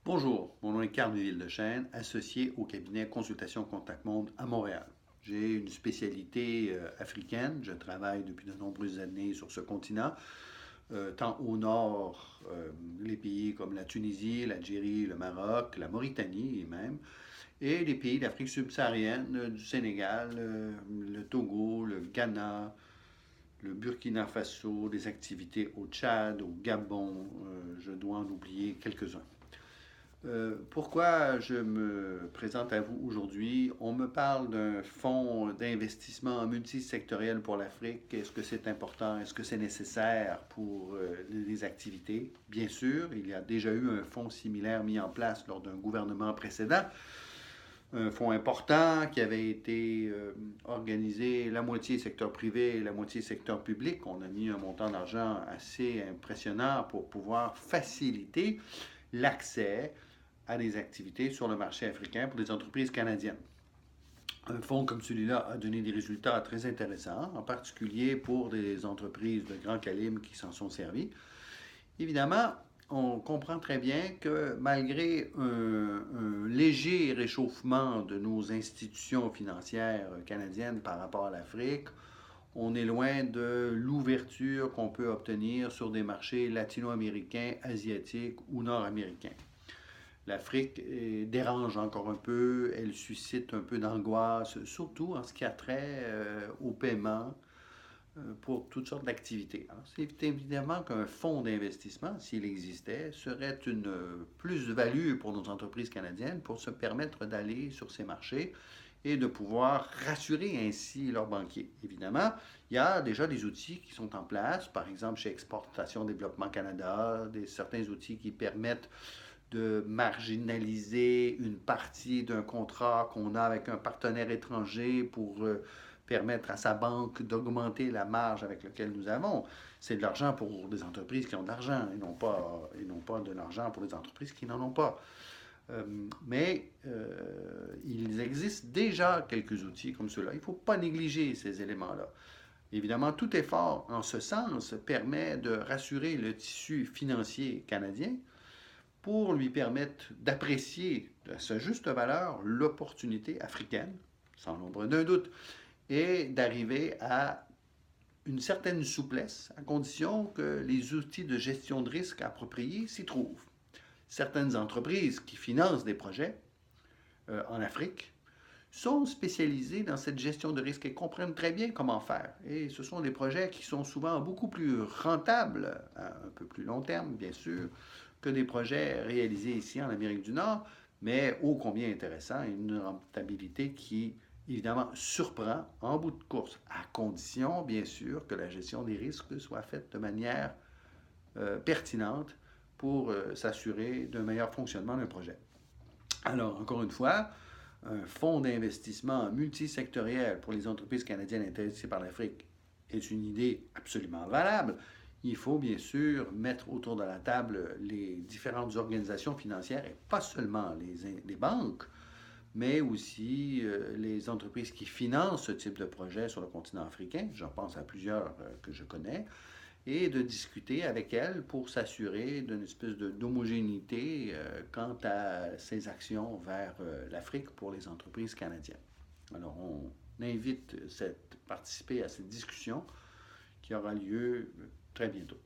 Bonjour, mon nom est Carl Ville-Dechaine, associé au cabinet Consultation Contact Monde à Montréal. J'ai une spécialité africaine. Je travaille depuis de nombreuses années sur ce continent, tant au nord, les pays comme la Tunisie, l'Algérie, le Maroc, la Mauritanie même, et les pays d'Afrique subsaharienne, du Sénégal, le Togo, le Ghana, le Burkina Faso, des activités au Tchad, au Gabon, je dois en oublier quelques-uns. Pourquoi je me présente à vous aujourd'hui? On me parle d'un fonds d'investissement multisectoriel pour l'Afrique. Est-ce que c'est important? Est-ce que c'est nécessaire pour les activités? Bien sûr, il y a déjà eu un fonds similaire mis en place lors d'un gouvernement précédent. Un fonds important qui avait été organisé la moitié secteur privé et la moitié secteur public. On a mis un montant d'argent assez impressionnant pour pouvoir faciliter l'accès à des activités sur le marché africain pour des entreprises canadiennes. Un fonds comme celui-là a donné des résultats très intéressants, en particulier pour des entreprises de grand calibre qui s'en sont servies. Évidemment, on comprend très bien que malgré un léger réchauffement de nos institutions financières canadiennes par rapport à l'Afrique, on est loin de l'ouverture qu'on peut obtenir sur des marchés latino-américains, asiatiques ou nord-américains. L'Afrique dérange encore un peu, elle suscite un peu d'angoisse, surtout en ce qui a trait au paiement pour toutes sortes d'activités. Alors, c'est évidemment qu'un fonds d'investissement, s'il existait, serait une plus-value pour nos entreprises canadiennes pour se permettre d'aller sur ces marchés et de pouvoir rassurer ainsi leurs banquiers. Évidemment, il y a déjà des outils qui sont en place, par exemple chez Exportation Développement Canada, certains outils qui permettent de marginaliser une partie d'un contrat qu'on a avec un partenaire étranger pour permettre à sa banque d'augmenter la marge avec laquelle nous avons. C'est de l'argent pour des entreprises qui ont de l'argent et non pas de l'argent pour les entreprises qui n'en ont pas. Il existe déjà quelques outils comme cela. Il ne faut pas négliger ces éléments-là. Évidemment, tout effort en ce sens permet de rassurer le tissu financier canadien pour lui permettre d'apprécier à sa juste valeur l'opportunité africaine, sans l'ombre d'un doute, et d'arriver à une certaine souplesse, à condition que les outils de gestion de risque appropriés s'y trouvent. Certaines entreprises qui financent des projets en Afrique sont spécialisées dans cette gestion de risque et comprennent très bien comment faire. Et ce sont des projets qui sont souvent beaucoup plus rentables, à un peu plus long terme, bien sûr, que des projets réalisés ici en Amérique du Nord, mais ô combien intéressant et une rentabilité qui, évidemment, surprend en bout de course, à condition, bien sûr, que la gestion des risques soit faite de manière pertinente pour s'assurer d'un meilleur fonctionnement d'un projet. Alors, encore une fois, un fonds d'investissement multisectoriel pour les entreprises canadiennes intéressées par l'Afrique est une idée absolument valable. Il faut bien sûr mettre autour de la table les différentes organisations financières et pas seulement les banques, mais aussi les entreprises qui financent ce type de projet sur le continent africain. J'en pense à plusieurs que je connais et de discuter avec elles pour s'assurer d'une espèce d'homogénéité quant à ces actions vers l'Afrique pour les entreprises canadiennes. Alors, on invite à participer à cette discussion qui aura lieu très bientôt.